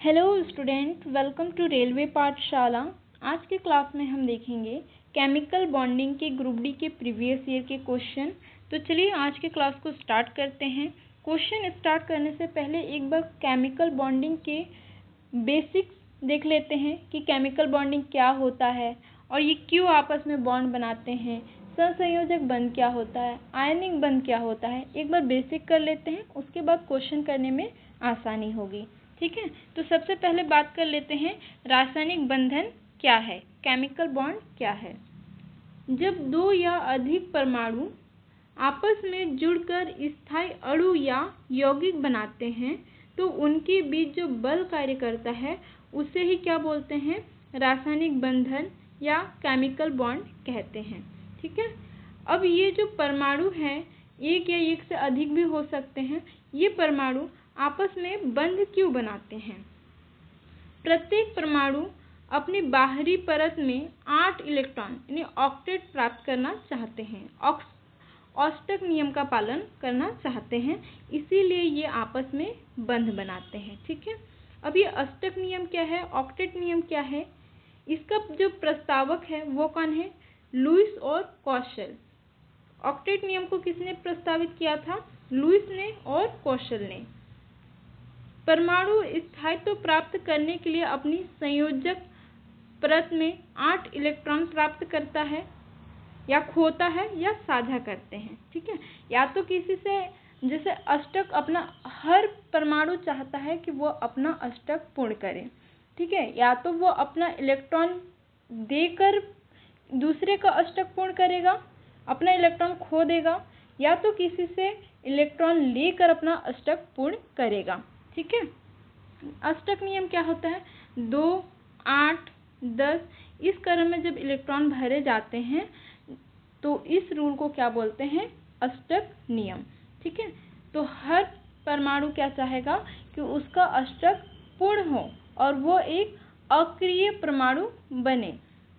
Hello student, welcome to railway Pathshala. आज के class में हम देखेंगे केमिकल बॉन्डिंग के ग्रुप डी के प्रीवियस ईयर के क्वेश्चन। तो चलिए आज के क्लास को स्टार्ट करते हैं। क्वेश्चन स्टार्ट करने से पहले एक बार केमिकल बॉन्डिंग के बेसिक्स देख लेते हैं कि केमिकल बॉन्डिंग क्या होता है और ये क्यों आपस में बॉन्ड बनाते हैं, सहसंयोजक बंध क्या होता है, आयनिक बंध क्या होता है। एक बार बेसिक कर लेते हैं, उसके बाद क्वेश्चन करने में आसानी होगी। ठीक है, तो सबसे पहले बात कर लेते हैं रासायनिक बंधन क्या है, केमिकल बॉन्ड क्या है। जब दो या अधिक परमाणु आपस में जुड़कर स्थायी अणु या यौगिक बनाते हैं तो उनके बीच जो बल कार्य करता है उसे ही क्या बोलते हैं, रासायनिक बंधन या केमिकल बॉन्ड कहते हैं। ठीक है, अब ये जो परमाणु हैं एक या एक से अधिक भी हो सकते हैं, ये परमाणु आपस में बंध क्यों बनाते हैं। प्रत्येक परमाणु अपनी बाहरी परत में 8 इलेक्ट्रॉन यानी ऑक्टेट प्राप्त करना चाहते हैं, ऑस्टक नियम का पालन करना चाहते हैं, इसीलिए ये आपस में बंध बनाते हैं। ठीक है, अब ये अष्टक नियम क्या है, ऑक्टेट नियम क्या है, इसका जो प्रस्तावक है वो कौन है, लुईस और कौशल। ऑक्टेट नियम को किसने प्रस्तावित किया था, लुईस ने और कौशल ने। परमाणु स्थायित्व प्राप्त करने के लिए अपनी संयोजक परत में 8 इलेक्ट्रॉन प्राप्त करता है या खोता है या साझा करते हैं। ठीक है, या तो किसी से, जैसे अष्टक अपना हर परमाणु चाहता है कि वो अपना अष्टक पूर्ण करे। ठीक है, या तो वो अपना इलेक्ट्रॉन देकर दूसरे का अष्टक पूर्ण करेगा, अपना इलेक्ट्रॉन खो देगा, या तो किसी से इलेक्ट्रॉन लेकर अपना अष्टक पूर्ण करेगा। ठीक है, अष्टक नियम क्या होता है, 2, 8, 10 इस क्रम में जब इलेक्ट्रॉन भरे जाते हैं तो इस रूल को क्या बोलते हैं, अष्टक नियम। ठीक है, तो हर परमाणु क्या चाहेगा कि उसका अष्टक पूर्ण हो और वो एक अक्रिय परमाणु बने।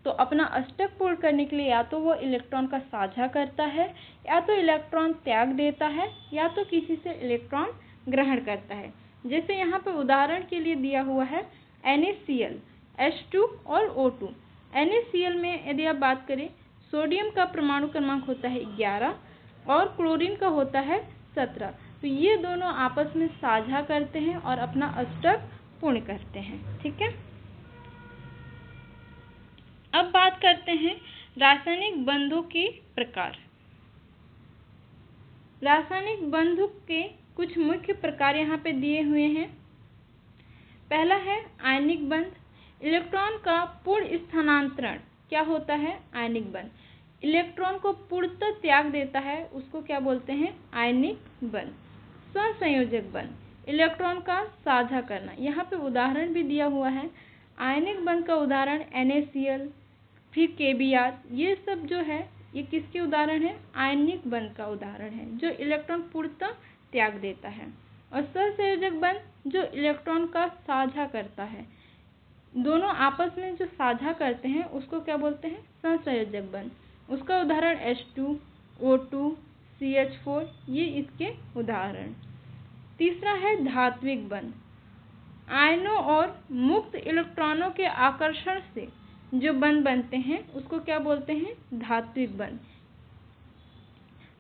तो अपना अष्टक पूर्ण करने के लिए या तो वो इलेक्ट्रॉन का साझा करता है, या तो इलेक्ट्रॉन त्याग देता है, या तो किसी से इलेक्ट्रॉन ग्रहण करता है। जैसे यहाँ पे उदाहरण के लिए दिया हुआ है NaCl, H2 और O2। NaCl में यदि आप बात करें, सोडियम का परमाणु क्रमांक होता है 11 और क्लोरीन का होता है 17। तो ये दोनों आपस में साझा करते हैं और अपना अष्टक पूर्ण करते हैं। ठीक है, अब बात करते हैं रासायनिक बंधों के प्रकार। रासायनिक बंधों के कुछ मुख्य प्रकार यहाँ पे दिए हुए हैं। पहला है आयनिक बंध। इलेक्ट्रॉन का पूर्ण स्थानांतरण क्या होता है, आयनिक बंध। इलेक्ट्रॉन को पूर्णतः त्याग देता है, उसको क्या बोलते हैं, आयनिक बंध। सहसंयोजक बंध, इलेक्ट्रॉन का साझा करना। यहाँ पे उदाहरण भी दिया हुआ है। आयनिक बंध का उदाहरण NaCl, फिर KBr, ये सब जो है ये किसके उदाहरण है, आयनिक बंध का उदाहरण है जो इलेक्ट्रॉन पूर्णतः त्याग देता है। और सहसंयोजक बंध जो इलेक्ट्रॉन का साझा करता है, दोनों आपस में जो साझा करते हैं उसको क्या बोलते हैं, सहसंयोजक बंध। उसका उदाहरण H2, O2, CH4, ये इसके उदाहरण। तीसरा है धात्विक बंध। आयनों और मुक्त इलेक्ट्रॉनों के आकर्षण से जो बंध बनते हैं उसको क्या बोलते हैं, धात्विक बंध।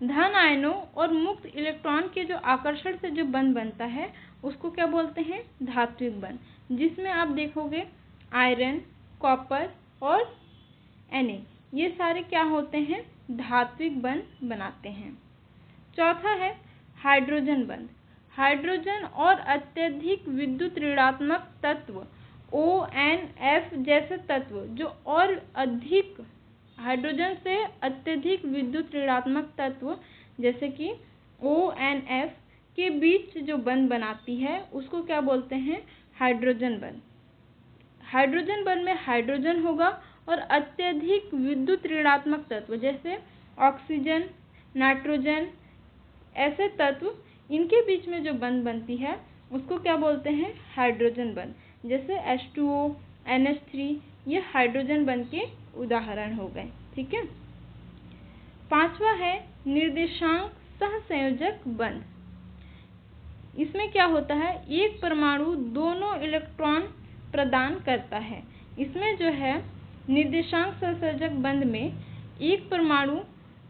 धन आयनों और मुक्त इलेक्ट्रॉन के जो आकर्षण से जो बंध बनता है उसको क्या बोलते हैं, धात्विक बंध, जिसमें आप देखोगे आयरन, कॉपर और Na, ये सारे क्या होते हैं, धात्विक बंध बनाते हैं। चौथा है हाइड्रोजन बंध। हाइड्रोजन और अत्यधिक विद्युत ऋणात्मक तत्व ONF जैसे तत्व जो और अधिक हाइड्रोजन से अत्यधिक विद्युत ऋणात्मक तत्व जैसे कि ONF के बीच जो बंध बनाती है उसको क्या बोलते हैं, हाइड्रोजन बंध। हाइड्रोजन बंध में हाइड्रोजन होगा और अत्यधिक विद्युत ऋणात्मक तत्व जैसे ऑक्सीजन, नाइट्रोजन, ऐसे तत्व, इनके बीच में जो बंध बनती है उसको क्या बोलते हैं, हाइड्रोजन बंध। जैसे H2O, NH3, ये हाइड्रोजन बंध के उदाहरण हो गए। ठीक है, पांचवा है निर्देशांक सहसंयोजक बंध। इसमें क्या होता है, एक परमाणु दोनों इलेक्ट्रॉन प्रदान करता है। इसमें जो है निर्देशांक सहसंयोजक बंध में एक परमाणु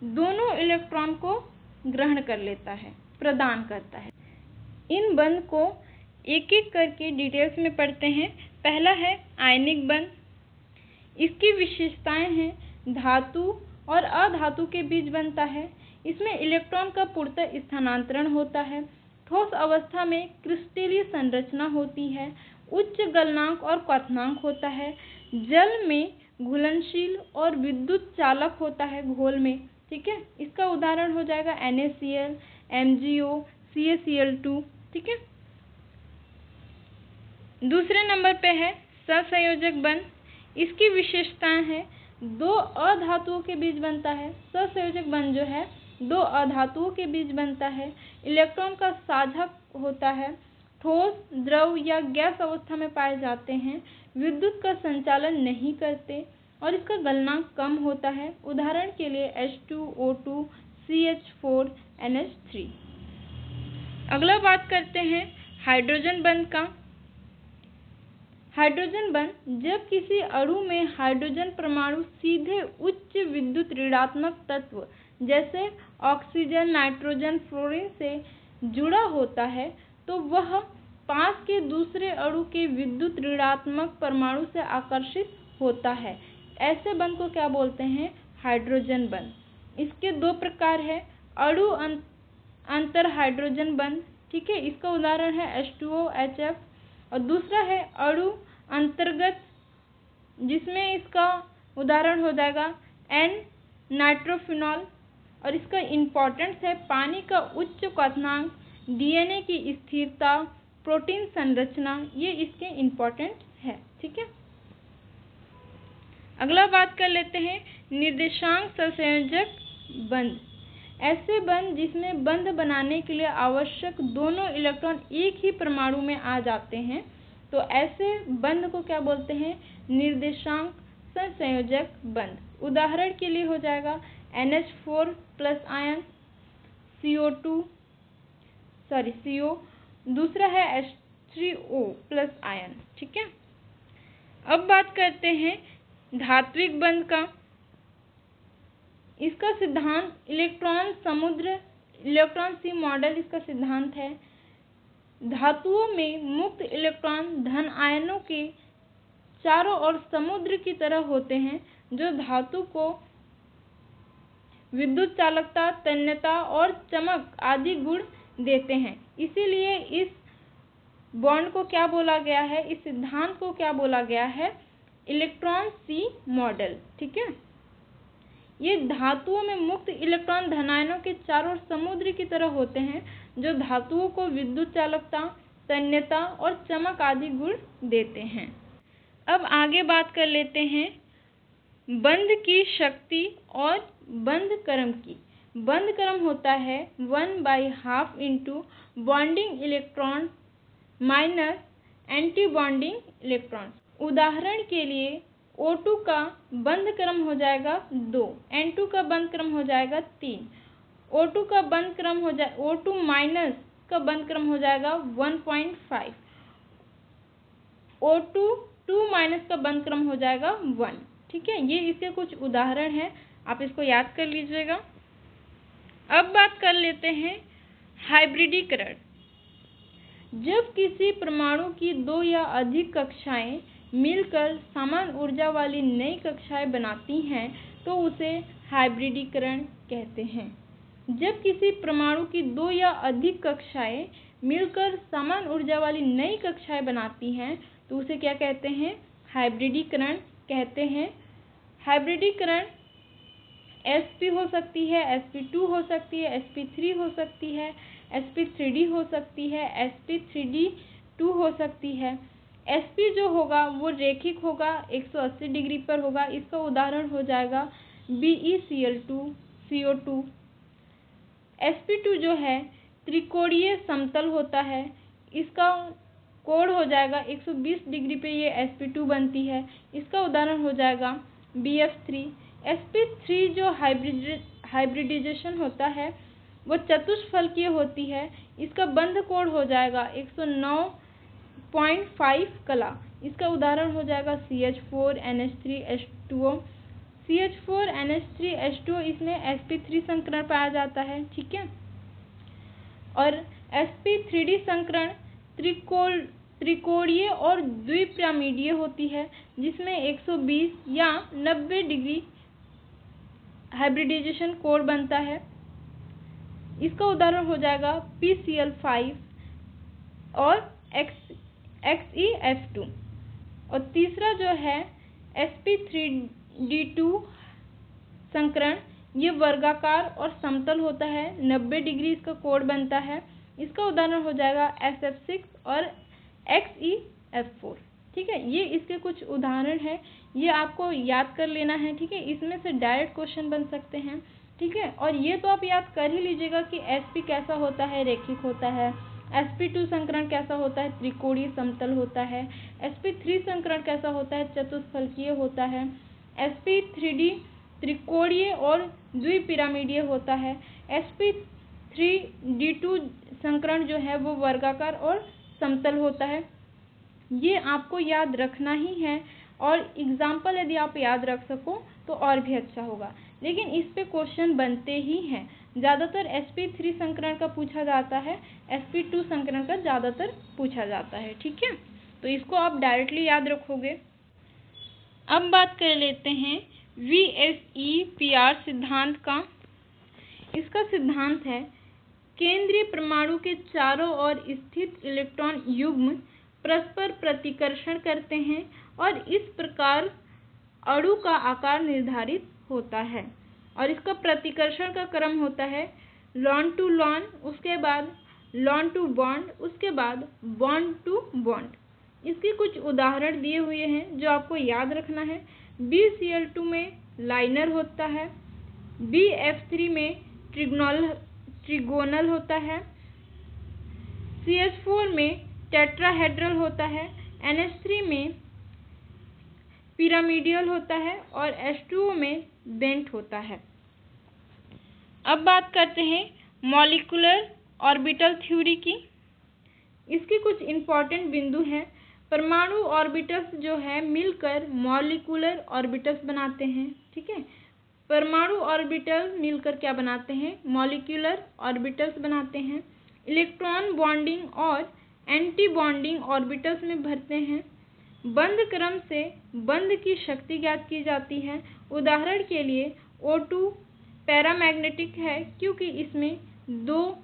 दोनों इलेक्ट्रॉन को ग्रहण कर लेता है, प्रदान करता है। इन बंध को एक एक करके डिटेल्स में पढ़ते हैं। पहला है आयनिक बंध। इसकी विशेषताएं हैं धातु और अधातु के बीच बनता है। इसमें इलेक्ट्रॉन का पूर्णतः स्थानांतरण होता है। ठोस अवस्था में क्रिस्टलीय संरचना होती है। उच्च गलनांक और क्वथनांक होता है। जल में घुलनशील और विद्युत चालक होता है घोल में। ठीक है, इसका उदाहरण हो जाएगा NaCl, MgO, CaCl2। ठीक है। दूसरे नंबर पे है सहसंयोजक बंध। इसकी विशेषताएं हैं दो अधातुओं के बीच बनता है। सहसंयोजक बंध जो है दो अधातुओं के बीच बनता है। इलेक्ट्रॉन का साझा होता है। ठोस, द्रव या गैस अवस्था में पाए जाते हैं। विद्युत का संचालन नहीं करते और इसका गलनांक कम होता है। उदाहरण के लिए H2O2, CH4, NH3। अगला बात करते हैं हाइड्रोजन बंध का। हाइड्रोजन बंध जब किसी अणु में हाइड्रोजन परमाणु सीधे उच्च विद्युत ऋणात्मक तत्व जैसे ऑक्सीजन, नाइट्रोजन, फ्लोरीन से जुड़ा होता है तो वह पास के दूसरे अणु के विद्युत ऋणात्मक परमाणु से आकर्षित होता है। ऐसे बंध को क्या बोलते हैं, हाइड्रोजन बंध। इसके दो प्रकार है, अणु अंतर हाइड्रोजन बंध। ठीक है, इसका उदाहरण है H2OHF। और दूसरा है अणु अंतर्गत, जिसमें इसका उदाहरण हो जाएगा N-नाइट्रोफिनॉल। और इसका इम्पोर्टेंस है पानी का उच्च क्वथनांक, DNA की स्थिरता, प्रोटीन संरचना, ये इसके इम्पोर्टेंट है। ठीक है। अगला बात कर लेते हैं निर्देशांक सहसंयोजक बंध। ऐसे बंध जिसमें बंध बनाने के लिए आवश्यक दोनों इलेक्ट्रॉन एक ही परमाणु में आ जाते हैं तो ऐसे बंध को क्या बोलते हैं, निर्देशांक सहसंयोजक बंध। उदाहरण के लिए हो जाएगा NH4 प्लस आयन, CO। दूसरा है H3O प्लस आयन। ठीक है। अब बात करते हैं धात्विक बंध का। इसका सिद्धांत इलेक्ट्रॉन सी मॉडल इसका सिद्धांत है। धातुओं में मुक्त इलेक्ट्रॉन धन आयनों के चारों ओर समुद्र की तरह होते हैं जो धातु को विद्युत चालकता, तन्यता और चमक आदि गुण देते हैं। इसीलिए इस बॉन्ड को क्या बोला गया है, इस सिद्धांत को क्या बोला गया है, इलेक्ट्रॉन सी मॉडल। ठीक है। ये धातुओं में मुक्त इलेक्ट्रॉन धनायनों के चारों ओर समुद्र की तरह होते हैं जो धातुओं को विद्युत चालकता, तन्यता और चमक आदि गुण देते हैं। अब आगे बात कर लेते हैं बंध की शक्ति और बंध क्रम की। बंध क्रम होता है 1/2 into bonding electron minus anti bonding electron. उदाहरण के लिए O2 का बंध क्रम हो जाएगा 2, N2 का बंध क्रम हो जाएगा 3, O2 का बंध क्रम हो जाए O2 माइनस का बंध क्रम हो जाएगा 1.5, O2 2 माइनस का बंध क्रम हो जाएगा 1। ठीक है, ये इसके कुछ उदाहरण हैं, आप इसको याद कर लीजिएगा। अब बात कर लेते हैं हाइब्रिडीकरण। जब किसी परमाणु की दो या अधिक कक्षाएं मिलकर समान ऊर्जा वाली नई कक्षाएं बनाती हैं तो उसे हाइब्रिडीकरण कहते हैं। जब किसी परमाणु की दो या अधिक कक्षाएं मिलकर समान ऊर्जा वाली नई कक्षाएं बनाती हैं तो उसे क्या कहते हैं, हाइब्रिडीकरण कहते हैं। हाइब्रिडीकरण sp हो सकती है, sp2 हो सकती है, sp3 हो सकती है, sp3d हो सकती है, sp3d2 हो सकती है। sp जो होगा वो रेखिक होगा, 180 डिग्री पर होगा। इसका उदाहरण हो जाएगा BeCl2, CO2। sp2 जो है त्रिकोणीय समतल होता है, इसका कोण हो जाएगा 120 डिग्री पे ये sp2 बनती है। इसका उदाहरण हो जाएगा BF3। sp3 जो हाइब्रिडाइजेशन होता है वो चतुष्फलकीय होती है, इसका बंध कोड हो जाएगा 109.5 कला। इसका उदाहरण हो जाएगा CH4NH3H2O। CH4NH3H2O इसमें sp3 संकरण पाया जाता है, ठीक है। और sp3d संकरण त्रिकोणीय और द्विपिरामिडीय होती है, जिसमें 120 या 90 डिग्री हाइब्रिडाइजेशन कोण बनता है। इसका उदाहरण हो जाएगा PCl5 और XeF2। और तीसरा जो है sp3d2 संकरण, ये वर्गाकार और समतल होता है, 90 डिग्री इसका कोण बनता है। इसका उदाहरण हो जाएगा SF6 और XeF4, ठीक है। ये इसके कुछ उदाहरण हैं, ये आपको याद कर लेना है, ठीक है। इसमें से डायरेक्ट क्वेश्चन बन सकते हैं, ठीक है। और ये तो आप याद कर ही लीजिएगा कि sp कैसा होता है, रेखिक होता है। sp2 संकरण कैसा होता है, त्रिकोणीय समतल होता है। sp3 संकरण कैसा होता है, चतुष्फलकीय होता है। sp3d त्रिकोणीय और द्विपिरामिडीय होता है। sp3d2 संकरण जो है वो वर्गाकार और समतल होता है। ये आपको याद रखना ही है, और एग्जाम्पल यदि आप याद रख सको तो और भी अच्छा होगा, लेकिन इस पे क्वेश्चन बनते ही हैं। ज़्यादातर sp3 संकरण का पूछा जाता है, sp2 संकरण का ज़्यादातर पूछा जाता है, ठीक है। तो इसको आप डायरेक्टली याद रखोगे। अब बात कर लेते हैं VSEPR सिद्धांत का। इसका सिद्धांत है, केंद्रीय परमाणु के चारों ओर स्थित इलेक्ट्रॉन युग्म परस्पर प्रतिकर्षण करते हैं और इस प्रकार अणु का आकार निर्धारित होता है। और इसका प्रतिकर्षण का क्रम होता है लॉन टू लॉन, उसके बाद लॉन टू बॉन्ड, उसके बाद बॉन्ड टू बॉन्ड। इसके कुछ उदाहरण दिए हुए हैं जो आपको याद रखना है। BCl2 में लाइनर होता है, BF3 में ट्रिगोनल होता है, CH4 में टेट्राहेड्रल होता है, NH3 में पिरामिडियल होता है और H2O में बेंट होता है। अब बात करते हैं मॉलिक्यूलर ऑर्बिटल थ्योरी की। इसके कुछ इम्पॉर्टेंट बिंदु हैं। परमाणु ऑर्बिटल्स जो है मिलकर मॉलिक्यूलर ऑर्बिटल्स बनाते हैं, ठीक है। परमाणु ऑर्बिटल मिलकर क्या बनाते हैं, मॉलिक्यूलर ऑर्बिटल्स बनाते हैं। इलेक्ट्रॉन बॉन्डिंग और एंटी बॉन्डिंग ऑर्बिटल्स में भरते हैं। बंध क्रम से बंध की शक्ति ज्ञात की जाती है। उदाहरण के लिए O2 पैरामैग्नेटिक है क्योंकि इसमें 2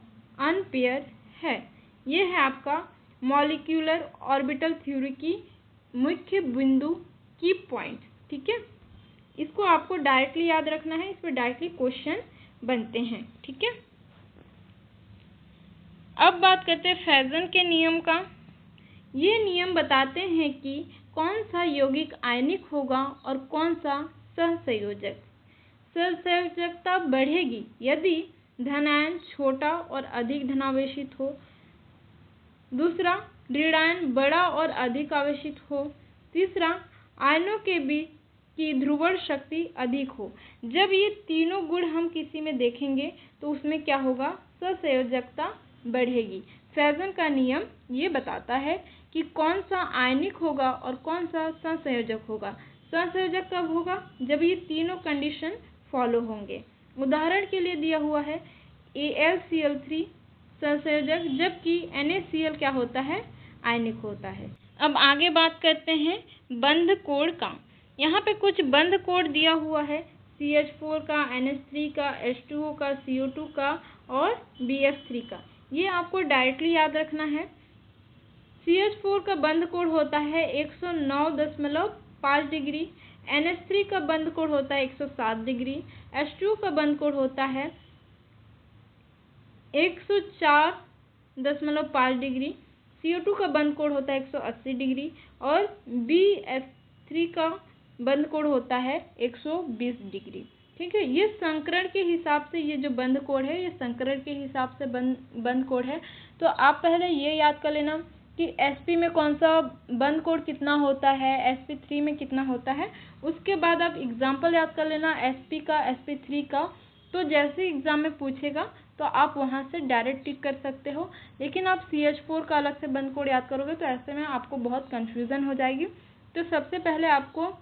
अनपेयर है। यह है आपका मॉलिक्यूलर ऑर्बिटल थ्योरी की मुख्य बिंदु की पॉइंट, ठीक है। इसको आपको डायरेक्टली याद रखना है, इस पर डायरेक्टली क्वेश्चन बनते हैं, ठीक है। अब बात करते हैं फेजन के नियम का। ये नियम बताते हैं कि कौन सा यौगिक आयनिक होगा और कौन सा सहसंयोजक। सहसंयोजकता बढ़ेगी यदि धनायन छोटा और अधिक धनावेशित हो। दूसरा, ऋणायन बड़ा और अधिक आवेशित हो। तीसरा, आयनों के बीच की ध्रुवण शक्ति अधिक हो। जब ये तीनों गुण हम किसी में देखेंगे तो उसमें क्या होगा, सहसंयोजकता बढ़ेगी। फेजन का नियम ये बताता है कि कौन सा आयनिक होगा और कौन सा सहसंयोजक होगा। सहसंयोजक कब होगा, जब ये तीनों कंडीशन फॉलो होंगे। उदाहरण के लिए दिया हुआ है AlCl3 सहसंयोजक, जबकि NaCl क्या होता है, आयनिक होता है। अब आगे बात करते हैं बंध कोण का। यहाँ पे कुछ बंध कोण दिया हुआ है, CH4 का, NH3 का, H2O का, CO2 का और BF3 का। ये आपको डायरेक्टली याद रखना है। CH4 का बंध कोण होता है 109.5 डिग्री, NH3 का बंध कोण होता है 107 डिग्री, H2O का बंध कोण होता है 104.5 डिग्री, CO2 का बंध कोण होता है 180 डिग्री और BF3 का बंध कोण होता है 120 डिग्री, ठीक है। ये संकरण के हिसाब से, ये जो बंध कोण है ये संकरण के हिसाब से बंध कोण है। तो आप पहले ये याद कर लेना कि sp में कौन सा बंध कोण कितना होता है, sp3 में कितना होता है। उसके बाद आप एग्जाम्पल याद कर लेना sp का, sp3 का। तो जैसे एग्जाम में पूछेगा तो आप वहाँ से डायरेक्ट टिक कर सकते हो। लेकिन आप CH4 का अलग से बंद कोड याद करोगे तो ऐसे में आपको बहुत कन्फ्यूज़न हो जाएगी। तो सबसे पहले आपको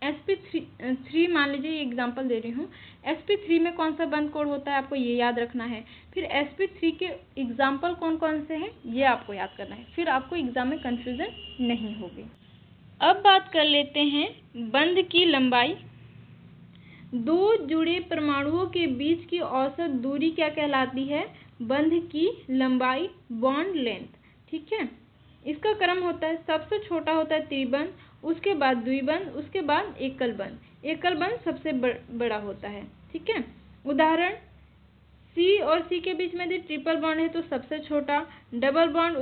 sp3 मान लीजिए, ये एग्जांपल दे रही हूँ, sp3 में कौन सा बंद कोड होता है आपको ये याद रखना है। फिर sp3 के एग्जांपल कौन कौन से हैं ये आपको याद करना है, फिर आपको एग्जाम में कन्फ्यूज़न नहीं होगी। अब बात कर लेते हैं बंध की लंबाई। दो जुड़े परमाणुओं के बीच की औसत दूरी क्या कहलाती है? बंध की लंबाई, बॉन्ड लेंथ। ठीक है, इसका क्रम होता है, सबसे छोटा होता है त्रिबंध, उसके बाद द्विबंध, उसके बाद एकल बंध। एकल बंध सबसे बड़ा होता है। ठीक है, उदाहरण C और C के बीच में यदि ट्रिपल बॉन्ड है तो सबसे छोटा, डबल बॉन्ड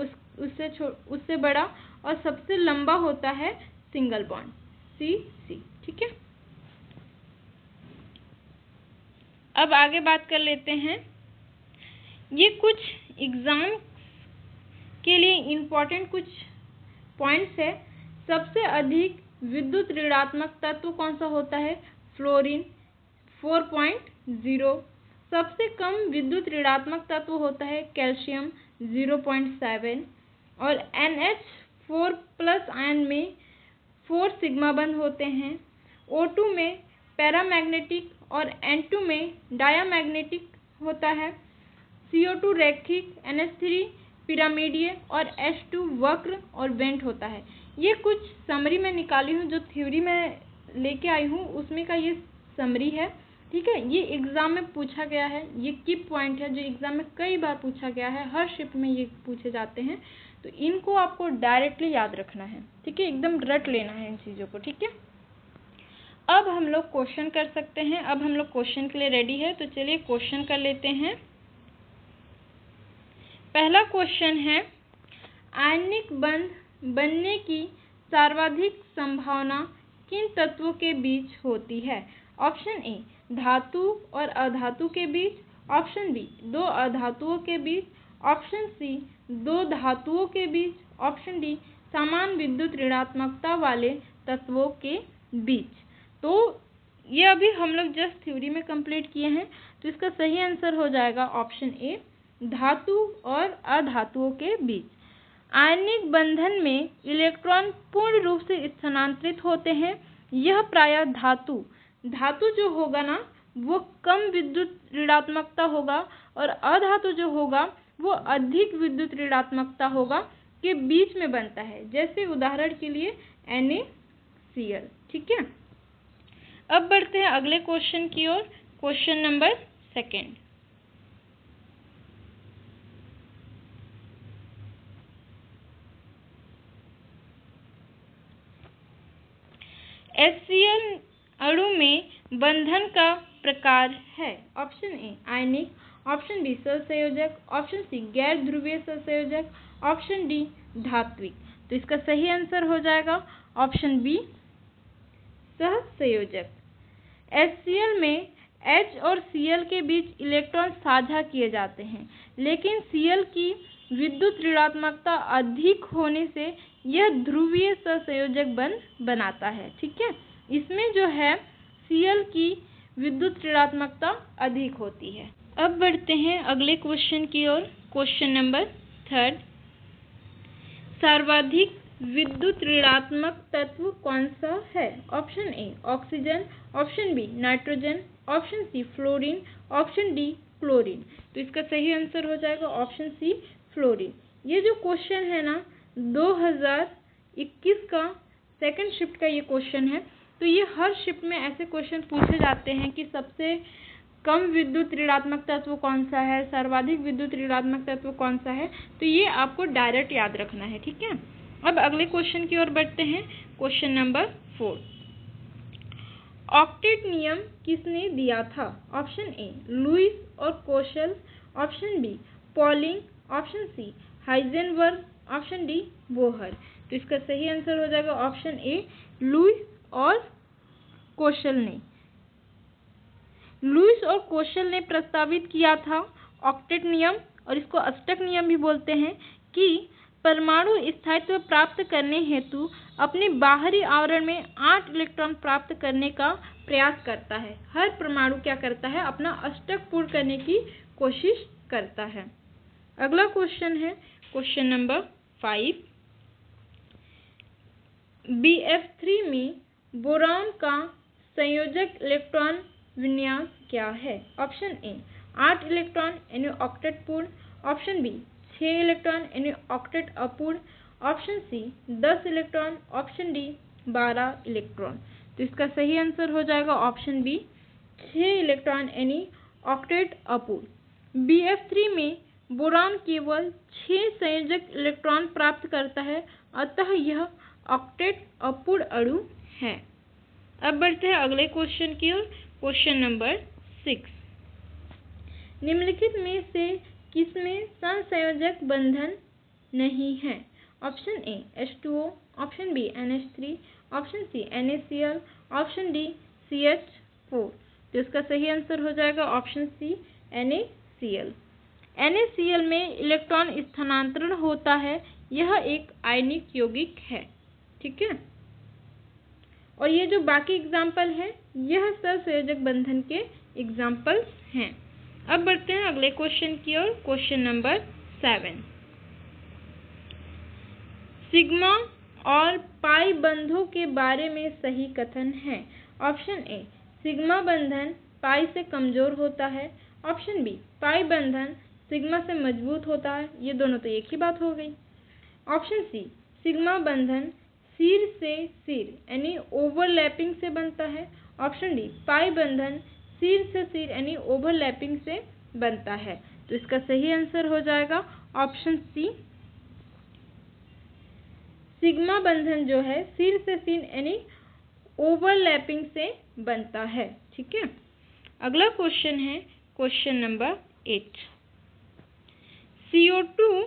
उससे बड़ा, और सबसे लंबा होता है सिंगल बॉन्ड C। ठीक है, अब आगे बात कर लेते हैं। ये कुछ एग्जाम के लिए इम्पोर्टेंट कुछ पॉइंट्स है। सबसे अधिक विद्युत ऋणात्मक तत्व कौन सा होता है? फ्लोरीन 4.0। सबसे कम विद्युत ऋणात्मक तत्व होता है कैल्शियम 0.7। और NH4+ आयन में 4 सिग्मा बंध होते हैं। O2 में पैरामैग्नेटिक और N2 में डायामैग्नेटिक होता है। CO2 रैखिक, NH3 पिरामिडीय और H2 वक्र और वेंट होता है। ये कुछ समरी मैं निकाली हूँ, जो थ्योरी में लेके आई हूँ उसमें का ये समरी है। ठीक है, ये एग्ज़ाम में पूछा गया है, ये की पॉइंट है जो एग्ज़ाम में कई बार पूछा गया है, हर शिफ्ट में ये पूछे जाते हैं। तो इनको आपको डायरेक्टली याद रखना है। ठीक है, एकदम रट लेना है इन चीज़ों को। ठीक है, अब हम लोग क्वेश्चन कर सकते हैं। अब हम लोग क्वेश्चन के लिए रेडी है, तो चलिए क्वेश्चन कर लेते हैं। पहला क्वेश्चन है, आयनिक बंध बनने की सर्वाधिक संभावना किन तत्वों के बीच होती है? ऑप्शन ए धातु और अधातु के बीच, ऑप्शन बी दो अधातुओं के बीच, ऑप्शन सी दो धातुओं के बीच, ऑप्शन डी समान विद्युत ऋणात्मकता वाले तत्वों के बीच। तो ये अभी हम लोग जस्ट थ्योरी में कंप्लीट किए हैं, तो इसका सही आंसर हो जाएगा ऑप्शन ए धातु और अधातुओं के बीच। आयनिक बंधन में इलेक्ट्रॉन पूर्ण रूप से स्थानांतरित होते हैं। यह प्रायः धातु जो होगा ना वो कम विद्युत ऋणात्मकता होगा, और अधातु जो होगा वो अधिक विद्युत ऋणात्मकता होगा के बीच में बनता है। जैसे उदाहरण के लिए NaCl। ठीक है, अब बढ़ते हैं अगले क्वेश्चन की ओर। Question number 2। HCl अणु में बंधन का प्रकार है। Option A ionic, option B सहसंयोजक, ऑप्शन सी गैर ध्रुवीय सहसंयोजक, ऑप्शन डी धात्विक। तो इसका सही आंसर हो जाएगा ऑप्शन बी सहसंयोजक। HCl में H और Cl के बीच इलेक्ट्रॉन साझा किए जाते हैं, लेकिन Cl की विद्युत ऋणात्मकता अधिक होने से यह ध्रुवीय सहसंयोजक बंध बनाता है। ठीक है, इसमें जो है Cl की विद्युत ऋणात्मकता अधिक होती है। अब बढ़ते हैं अगले क्वेश्चन की ओर। Question number 3। सर्वाधिक विद्युत ऋणात्मक तत्व कौन सा है? Option A oxygen, option B nitrogen, option C fluorine, option D chlorine. तो इसका सही आंसर हो जाएगा ऑप्शन सी फ्लोरीन। ये जो क्वेश्चन है ना 2021 का सेकंड शिफ्ट का ये क्वेश्चन है। तो ये हर शिफ्ट में ऐसे क्वेश्चन पूछे जाते हैं कि सबसे कम विद्युत ऋणात्मक तत्व कौन सा है, सर्वाधिक विद्युत ऋणात्मक तत्व कौन सा है। तो ये आपको डायरेक्ट याद रखना है। ठीक है, अब अगले क्वेश्चन की ओर बढ़ते हैं। Question number 4। ऑक्टेट नियम किसने दिया था? ऑप्शन ए लुईस और Kossel, option B Pauling, option C Heisenberg, option D Bohr. तो इसका सही आंसर हो जाएगा ऑप्शन ए लुईस और कोशल ने। लुईस और कोशल ने प्रस्तावित किया था ऑक्टेट नियम, और इसको अष्टक नियम भी बोलते हैं, कि परमाणु स्थायित्व प्राप्त करने हेतु अपने बाहरी आवरण में 8 इलेक्ट्रॉन प्राप्त करने का प्रयास करता है। हर परमाणु क्या करता है? अपना अष्टक पूर्ण करने की कोशिश करता है। अगला क्वेश्चन है क्वेश्चन नंबर 5। BF3 में बोरान का संयोजक इलेक्ट्रॉन विन्यास क्या है? ऑप्शन ए 8 इलेक्ट्रॉन यानी ऑक्टेट पूर्ण, ऑप्शन बी 6 इलेक्ट्रॉन यानी ऑक्टेट अपूर्ण, option C 10 electron, option D 12 electron. तो इसका सही आंसर हो जाएगा ऑप्शन बी 6 इलेक्ट्रॉन यानी ऑक्टेट अपूर्ण। BF3 में बोरान केवल 6 संयोजक इलेक्ट्रॉन प्राप्त करता है, अतः यह ऑक्टेट अपूर्ण अणु है। अब बढ़ते हैं अगले क्वेश्चन की ओर। Question number 6। निम्नलिखित में से किसमें सहसंयोजक बंधन नहीं है? Option A H2O, option B NH3, option C NaCl, option D CH4। तो इसका सही आंसर हो जाएगा ऑप्शन सी NaCl। NaCl में इलेक्ट्रॉन स्थानांतरण होता है, यह एक आयनिक यौगिक है। ठीक है, और ये जो बाकी एग्जाम्पल हैं यह सहसंयोजक बंधन के एग्जाम्पल्स हैं। अब बढ़ते हैं अगले क्वेश्चन की ओर। Question number 7। सिग्मा और पाई बंधों के बारे में सही कथन है। ऑप्शन ए सिग्मा बंधन पाई से कमजोर होता है, ऑप्शन बी पाई बंधन सिग्मा से मजबूत होता है। ये दोनों तो एक ही बात हो गई। ऑप्शन सी सिग्मा बंधन सिर से सिर यानी ओवरलैपिंग से बनता है, ऑप्शन डी पाई बंधन सिर से सिर यानी ओवरलैपिंग से बनता है। तो इसका सही आंसर हो जाएगा ऑप्शन सी सिग्मा बंधन जो है सिर से सिर यानी ओवरलैपिंग से बनता है। ठीक है, अगला क्वेश्चन है क्वेश्चन नंबर 8। CO2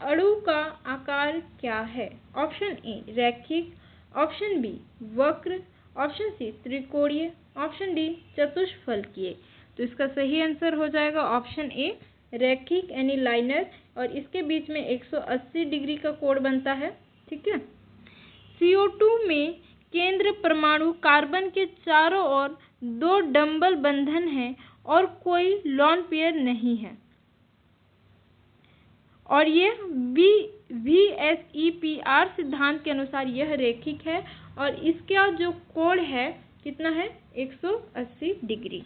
अणु का आकार क्या है? ऑप्शन ए रैखिक, ऑप्शन बी वक्र, ऑप्शन सी त्रिकोणीय, ऑप्शन डी चतुष्फलकीय। तो इसका सही आंसर हो जाएगा ऑप्शन ए रैखिक यानी लाइनर, और इसके बीच में 180 डिग्री का कोण बनता है। ठीक है, CO2 में केंद्र परमाणु कार्बन के चारों ओर 2 डबल बंधन है और कोई लोन पेयर नहीं है, और ये VSEPR सिद्धांत के अनुसार यह रैखिक है, और इसका जो कोण है कितना है 180 डिग्री।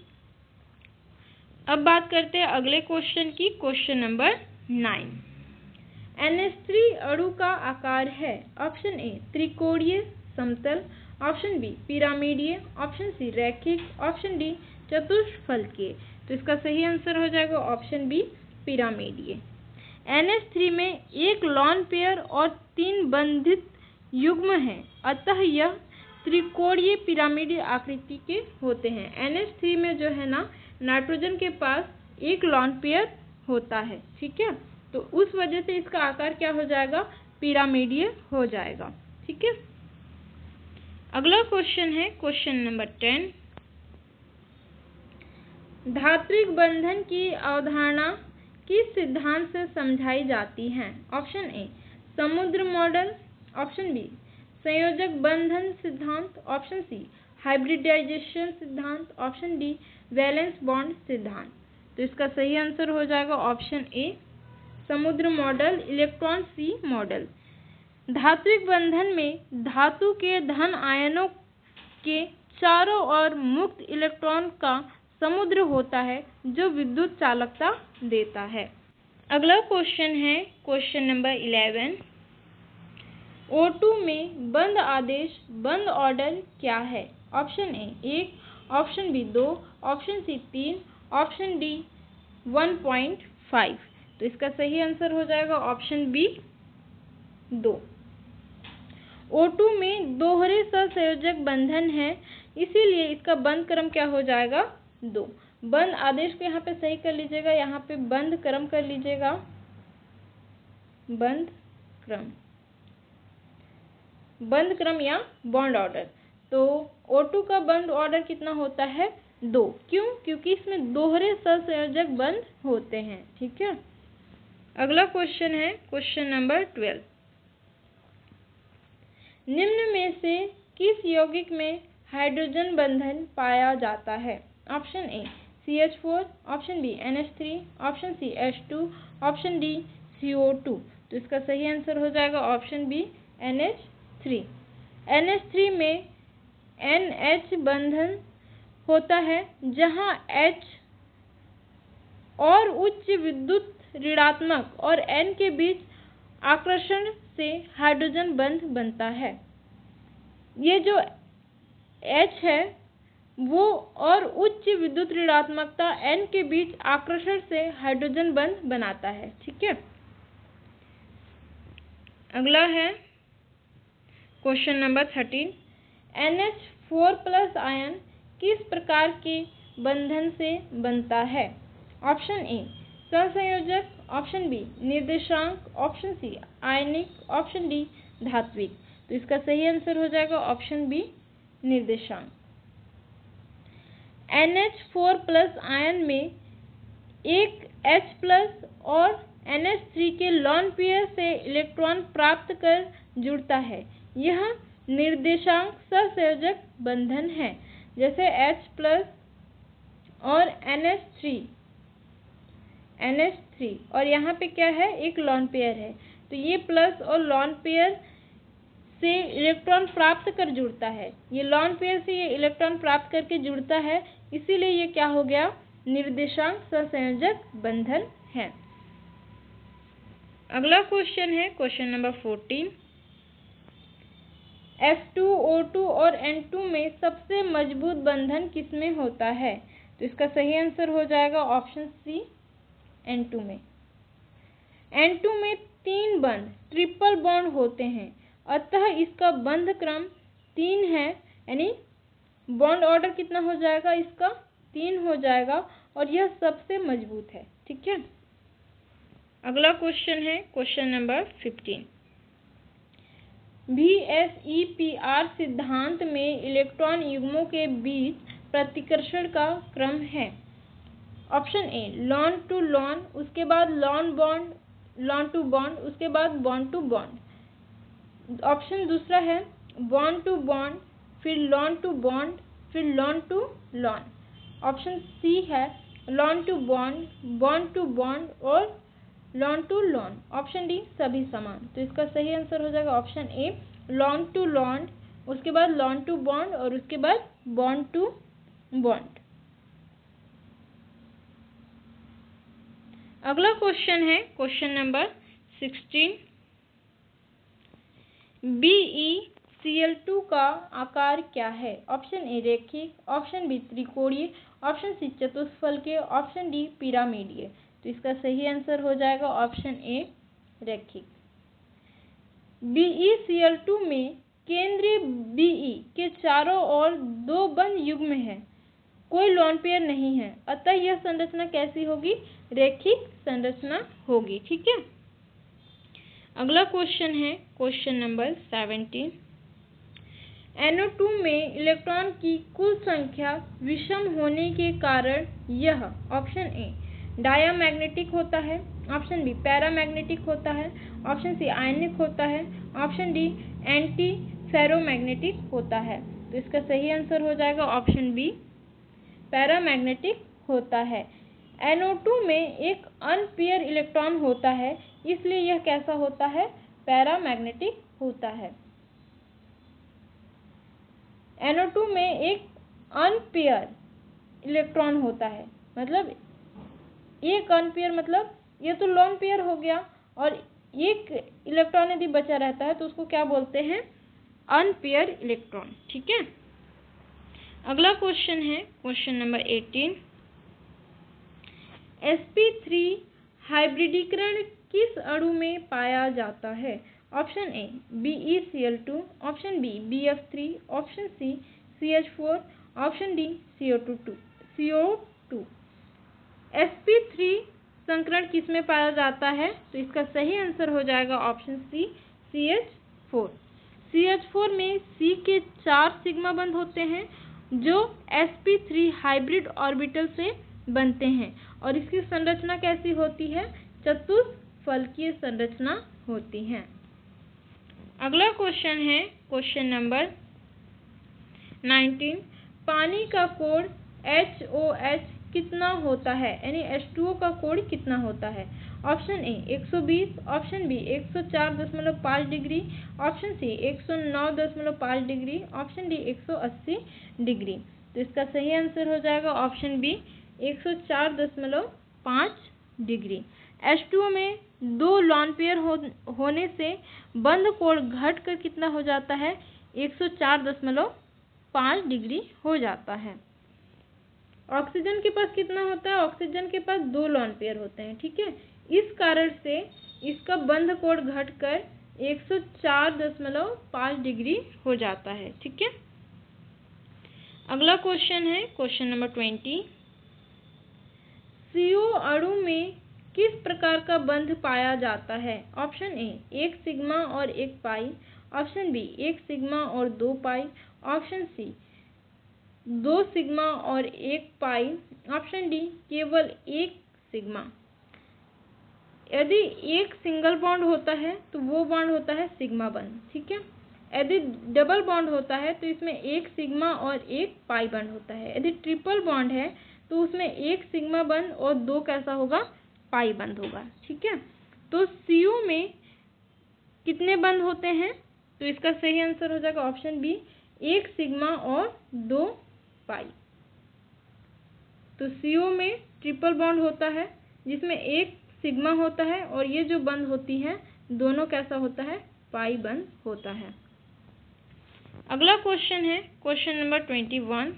अब बात करते हैं अगले क्वेश्चन की। Question number 9। NH3 अणु का आकार है? ऑप्शन ए त्रिकोणीय समतल, ऑप्शन बी पिरामिडीय, ऑप्शन सी रैखिक, ऑप्शन डी चतुष्फलकीय। तो इसका सही आंसर हो जाएगा ऑप्शन बी पिरामिडीय। NH3 में एक लोन पेयर और 3 बंधित युग्म हैं, अतः यह त्रिकोणीय पिरामिडीय आकृति के होते हैं। NH3 में जो है ना नाइट्रोजन के पास एक लोन पेयर होता है। ठीक है, तो उस वजह से इसका आकार क्या हो जाएगा पिरामिडीय हो जाएगा। ठीक है, अगला क्वेश्चन है क्वेश्चन नंबर 10। धात्विक बंधन की अवधारणा किस सिद्धांत से समझाई जाती है? ऑप्शन ए समुद्र मॉडल, ऑप्शन बी संयोजक बंधन सिद्धांत, ऑप्शन सी हाइब्रिडाइजेशन सिद्धांत, ऑप्शन डी वैलेंस बॉन्ड सिद्धांत। तो इसका सही आंसर हो जाएगा ऑप्शन ए समुद्र मॉडल, इलेक्ट्रॉन सी मॉडल। धात्विक बंधन में धातु के धन आयनों के चारों ओर मुक्त इलेक्ट्रॉन का समुद्र होता है जो विद्युत चालकता देता है। अगला क्वेश्चन है क्वेश्चन नंबर 11। O2 में बंध आदेश बंध ऑर्डर क्या है? Option A 1, option B 2, option C 3, option D 1.5। तो इसका सही आंसर हो जाएगा ऑप्शन बी 2। O2 में दोहरे सहसंयोजक बंधन है, इसीलिए इसका बंध क्रम क्या हो जाएगा 2। बंध आदेश को यहाँ पे सही कर लीजिएगा, यहाँ पे बंध क्रम कर लीजिएगा, बंध क्रम या बॉन्ड ऑर्डर। तो O2 का बंध ऑर्डर कितना होता है 2। क्यों? क्योंकि इसमें दोहरे सहसंयोजक बंध होते हैं। ठीक है, अगला क्वेश्चन है क्वेश्चन नंबर 12। निम्न में से किस यौगिक में हाइड्रोजन बंधन पाया जाता है? Option A CH4, option B NH3, option C H2, option D CO2। तो इसका सही आंसर हो जाएगा ऑप्शन बी NH3। NH3 में NH बंधन होता है जहाँ H और उच्च विद्युत ऋणात्मक और N के बीच आकर्षण से हाइड्रोजन बंध बनता है। ये जो H है वो और उच्च विद्युत ऋणात्मकता N के बीच आकर्षण से हाइड्रोजन बंध बनाता है। ठीक है, अगला है क्वेश्चन नंबर 13। NH4+ आयन किस प्रकार के बंधन से बनता है? ऑप्शन ए सहसंयोजक, ऑप्शन बी निर्देशांक, ऑप्शन सी आयनिक, ऑप्शन डी धात्विक। तो इसका सही आंसर हो जाएगा ऑप्शन बी निर्देशांक। NH4+ आयन में एक H+ और NH3 के लोन पेयर से इलेक्ट्रॉन प्राप्त कर जुड़ता है। यह निर्देशांक सहसंयोजक बंधन है। जैसे H+ और NH3 और यहाँ पे क्या है, एक लोन पेयर है। तो ये प्लस और लोन पेयर से इलेक्ट्रॉन प्राप्त कर जुड़ता है। ये लोन पेयर से ये इलेक्ट्रॉन प्राप्त करके जुड़ता है, इसीलिए ये क्या हो गया, निर्देशांक सहसंयोजक बंधन है। अगला क्वेश्चन है क्वेश्चन नंबर 14। F2O2 और N2 में सबसे मजबूत बंधन किसमें होता है? तो इसका सही आंसर हो जाएगा ऑप्शन सी N2 में। N2 में 3 बंध ट्रिपल बॉन्ड होते हैं, अतः इसका बंध क्रम 3 है, यानी बॉन्ड ऑर्डर कितना हो जाएगा, इसका 3 हो जाएगा और यह सबसे मजबूत है। ठीक है, अगला क्वेश्चन है क्वेश्चन नंबर 15। VSEPR सिद्धांत में इलेक्ट्रॉन युग्मों के बीच प्रतिकर्षण का क्रम है। Option A lone to lone, उसके बाद लॉन टू बॉन्ड, उसके बाद बॉन्ड टू बॉन्ड। ऑप्शन दूसरा है बॉन्ड टू बॉन्ड, फिर लॉन टू बॉन्ड, फिर lone to lone. Option C है lone to bond, bond to bond और lone to lone. Option D सभी समान। तो इसका सही आंसर हो जाएगा option A lone to lone, उसके बाद लॉन टू बॉन्ड और उसके बाद बॉन्ड टू बॉन्ड। अगला क्वेश्चन है क्वेश्चन नंबर 16। BeCl2 का आकार क्या है? ऑप्शन ए रेखिक, ऑप्शन बी त्रिकोणीय, ऑप्शन सी चतुष्फलकीय, ऑप्शन डी पिरामिडीय। तो इसका सही आंसर हो जाएगा ऑप्शन ए रेखिक। BeCl2 में केंद्रीय Be के चारों ओर 2 बंध युग्म है, कोई लोन पेयर नहीं है, अतः यह संरचना कैसी होगी, रेखिक संरचना होगी। ठीक है, अगला क्वेश्चन है क्वेश्चन नंबर 17। NO2 में इलेक्ट्रॉन की कुल संख्या विषम होने के कारण यह ऑप्शन ए डायामैग्नेटिक होता है, ऑप्शन बी पैरामैग्नेटिक होता है, ऑप्शन सी आयनिक होता है, ऑप्शन डी एंटी फेरोमैग्नेटिक होता है। तो इसका सही आंसर हो जाएगा ऑप्शन बी पैरामैग्नेटिक होता है। NO2 में एक अनपेयर इलेक्ट्रॉन होता है, इसलिए यह कैसा होता है, पैरामैग्नेटिक होता है। NO2 में एक अनपेयर इलेक्ट्रॉन होता है, मतलब एक अनपेयर मतलब ये तो लोन पेयर हो गया और एक इलेक्ट्रॉन यदि बचा रहता है तो उसको क्या बोलते हैं, अनपेयर इलेक्ट्रॉन। ठीक है, अगला क्वेश्चन है क्वेश्चन नंबर 18। sp3 हाइब्रिडीकरण किस अणु में पाया जाता है? Option A BeCl2, option B BF3, option C CH4, option D CO2। sp3 संकरण किस में पाया जाता है? तो इसका सही आंसर हो जाएगा ऑप्शन सी CH4। CH4 में C के 4 सिग्मा बंध होते हैं जो sp3 हाइब्रिड ऑर्बिटल से बनते हैं और इसकी संरचना कैसी होती है, चतुष्फलकीय संरचना होती है। अगला क्वेश्चन है क्वेश्चन नंबर 19। पानी का कोण HOH कितना होता है, यानी H2O का कोण कितना होता है। Option A 120, option B 104.5 degree, option C 109.5 degree, option D 180 degree. तो इसका सही आंसर हो जाएगा ऑप्शन बी 104.5 डिग्री। H2O में 2 लॉन पेयर होने से बंध कोण घटकर कितना हो जाता है, 104.5 डिग्री हो जाता है। ऑक्सीजन के पास कितना होता है, ऑक्सीजन के पास 2 लॉन पेयर होते हैं, ठीक है। इस कारण से इसका बंध कोण घटकर 104.5 डिग्री हो जाता है, ठीक है। अगला क्वेश्चन है क्वेश्चन नंबर 20। CO अणु में किस प्रकार का बंध पाया जाता है। ऑप्शन ए 1 सिग्मा और 1 पाई, ऑप्शन बी 1 सिग्मा और 2 पाई, ऑप्शन सी 2 सिग्मा और 1 पाई, ऑप्शन डी केवल 1 सिग्मा। यदि एक सिंगल बॉन्ड होता है तो वो बॉन्ड होता है सिग्मा बंध, ठीक है। यदि डबल बॉन्ड होता है तो इसमें 1 सिग्मा और 1 पाई बंध होता है। यदि ट्रिपल बॉन्ड है तो उसमें 1 सिग्मा बंध और 2 कैसा होगा, पाई बंध होगा, ठीक है। तो CO में कितने बंध होते हैं, तो इसका सही आंसर हो जाएगा ऑप्शन बी 1 सिग्मा और 2 पाई। तो CO में ट्रिपल बॉन्ड होता है जिसमें 1 सिग्मा होता है और ये जो बंध होती है दोनों कैसा होता है, पाई बंध होता है। अगला क्वेश्चन है क्वेश्चन नंबर 21।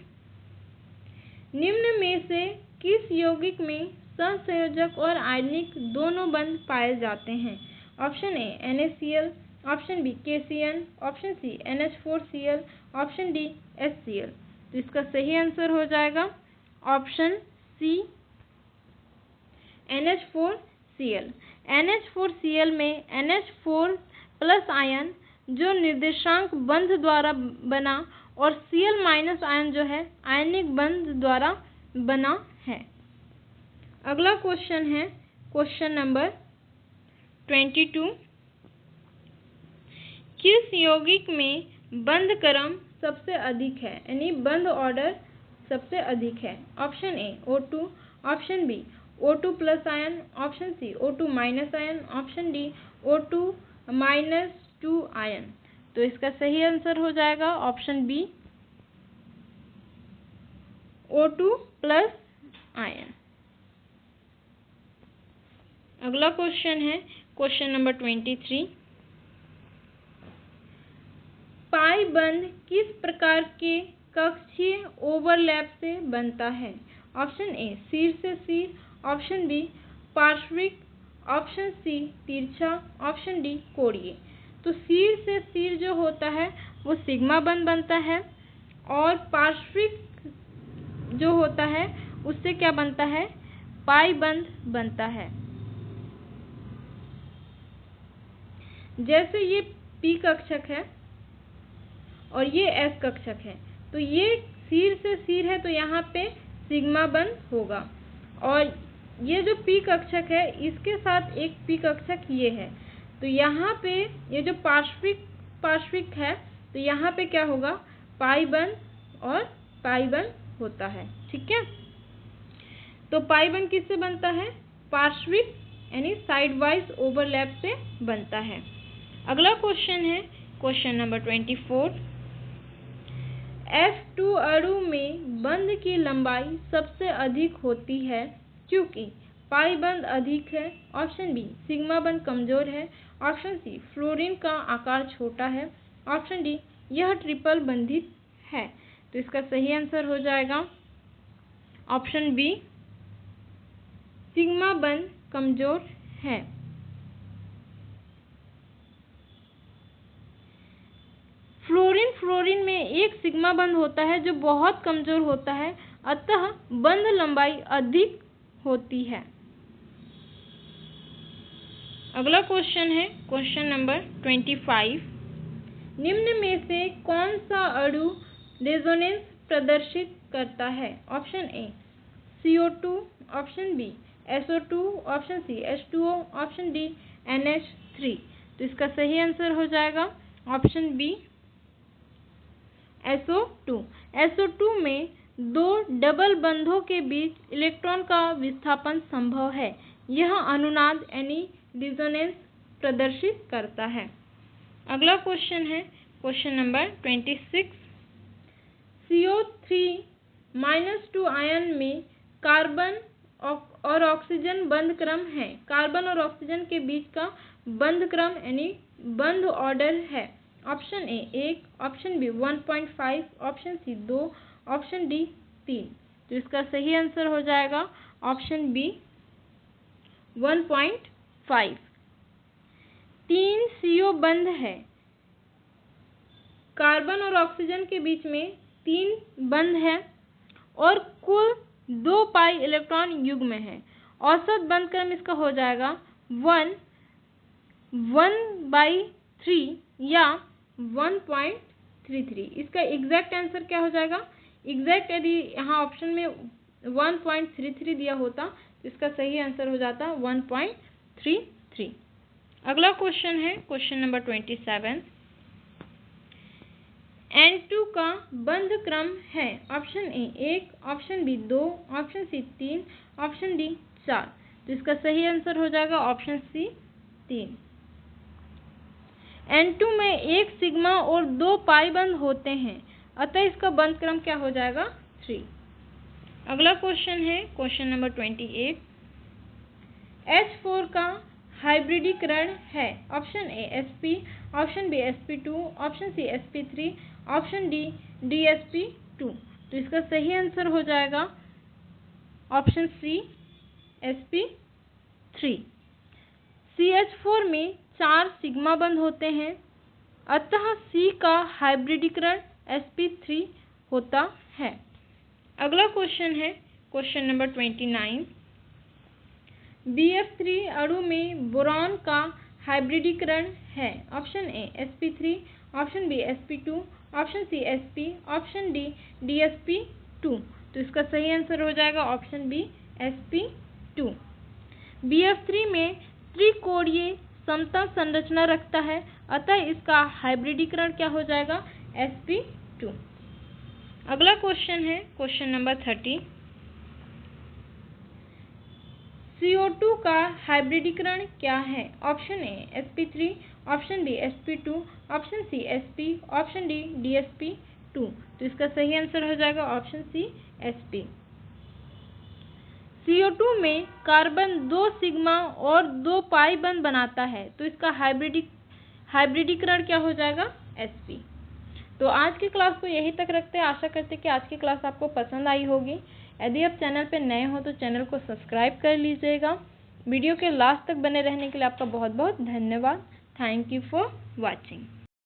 निम्न में से किस यौगिक में सहसंयोजक और आयनिक दोनों बंध पाए जाते हैं। Option A NaCl, option B KCN, option C NH4Cl, option D HCl। तो इसका सही आंसर हो जाएगा ऑप्शन सी NH4Cl। NH4Cl में NH4 प्लस आयन जो निर्देशांक बंध द्वारा बना और Cl माइनस आयन जो है आयनिक बंध द्वारा बना है। अगला क्वेश्चन है क्वेश्चन नंबर 22। किस यौगिक में बंध क्रम सबसे अधिक है, यानी बंध ऑर्डर सबसे अधिक है। Option A O2, option B O2 plus ion, option C O2 minus ion, option D O2 minus 2 ion. तो इसका सही आंसर हो जाएगा option B O2 plus ion. अगला क्वेश्चन है क्वेश्चन नंबर 23। पाई बंध किस प्रकार के कक्षीय ओवरलैप से बनता है। ऑप्शन ए सिर से सिर, ऑप्शन बी पार्श्विक, ऑप्शन सी तिरछा, ऑप्शन डी कोणीय। तो सिर से सिर जो होता है वो सिग्मा बंध बनता है और पार्श्विक जो होता है उससे क्या बनता है, पाई बंध बनता है। जैसे ये P कक्षक है और ये S कक्षक है, तो ये सिर से सिर है तो यहाँ पे सिग्मा बंध होगा और ये जो P कक्षक है इसके साथ एक P कक्षक ये है, तो यहाँ पे ये जो पार्श्विक है तो यहाँ पे क्या होगा, पाई बंध और पाई बंध होता है, ठीक है। तो पाई बंध किससे बनता है, पार्श्विक यानी साइड वाइज ओवरलैप से बनता है। अगला क्वेश्चन है क्वेश्चन नंबर 24। F2 अणु में बंध की लंबाई सबसे अधिक होती है क्योंकि पाई बंध अधिक है, ऑप्शन बी सिग्मा बंध कमजोर है, ऑप्शन सी फ्लोरीन का आकार छोटा है, ऑप्शन डी यह ट्रिपल बंधित है। तो इसका सही आंसर हो जाएगा ऑप्शन बी सिग्मा बंध कमजोर है। फ्लोरीन में एक सिग्मा बंध होता है जो बहुत कमजोर होता है, अतः बंध लंबाई अधिक होती है। अगला क्वेश्चन है क्वेश्चन नंबर 25। निम्न में से कौन सा अणु रेजोनेंस प्रदर्शित करता है। Option A CO2, option B SO2, option C H2O, option D NH3। तो इसका सही आंसर हो जाएगा ऑप्शन बी SO2। SO2 में दो डबल बंधों के बीच इलेक्ट्रॉन का विस्थापन संभव है। यह अनुनाद यानी रिजोनेंस प्रदर्शित करता है। अगला क्वेश्चन है क्वेश्चन नंबर 26। CO3-2 आयन में कार्बन और ऑक्सीजन बंध क्रम है। कार्बन और ऑक्सीजन के बीच का बंध क्रम यानी बंध ऑर्डर है। Option A 1, option B 1.5, option C 2, option D 3। तो इसका सही आंसर हो जाएगा ऑप्शन बी 1.5। 3 CO बंध है। कार्बन और ऑक्सीजन के बीच में 3 बंध है और कुल 2 पाई इलेक्ट्रॉन युग्म है। औसत बंध क्रम इसका हो जाएगा 1/3 या 1.33। इसका एग्जैक्ट आंसर क्या हो जाएगा? एग्जैक्ट यदि यहाँ ऑप्शन में 1.33 दिया होता तो इसका सही आंसर हो जाता 1.33। अगला क्वेश्चन है क्वेश्चन नंबर 27। N2 का बंध क्रम है। Option A 1, option B 2, option C 3, option D 4। तो इसका सही आंसर हो जाएगा ऑप्शन सी 3। N2 में 1 सिग्मा और 2 पाई बंध होते हैं, अतः इसका बंध क्रम क्या हो जाएगा? 3। अगला क्वेश्चन है क्वेश्चन नंबर 28। H4 का हाइब्रिडीकरण है। Option A sp, option B sp2, option C sp3, option D dsp2। तो इसका सही आंसर हो जाएगा ऑप्शन सी sp3। CH4 में 4 सिग्मा बंध होते हैं, अतः C का हाइब्रिडीकरण sp3 होता है। अगला क्वेश्चन है क्वेश्चन नंबर 29। BF3 अणु में बोरॉन का हाइब्रिडीकरण है। Option A sp3, option B sp2, option C sp, option D dsp2। तो इसका सही आंसर हो जाएगा ऑप्शन बी sp2। BF3 में त्रिकोणीय समतल संरचना रखता है, अतः इसका हाइब्रिडीकरण क्या हो जाएगा? sp2। अगला क्वेश्चन है क्वेश्चन नंबर 30। CO2 का हाइब्रिडीकरण क्या है? Option A sp3, option B sp2, option C sp, option D dsp2। तो इसका सही आंसर हो जाएगा ऑप्शन सी sp। CO2 में कार्बन 2 सिग्मा और 2 पाई बंध बनाता है, तो इसका हाइब्रिडीकरण क्या हो जाएगा? sp। तो आज की क्लास को यहीं तक रखते हैं। आशा करते हैं कि आज की क्लास आपको पसंद आई होगी। यदि आप चैनल पर नए हो तो चैनल को सब्सक्राइब कर लीजिएगा। वीडियो के लास्ट तक बने रहने के लिए आपका बहुत बहुत धन्यवाद। Thank you for watching.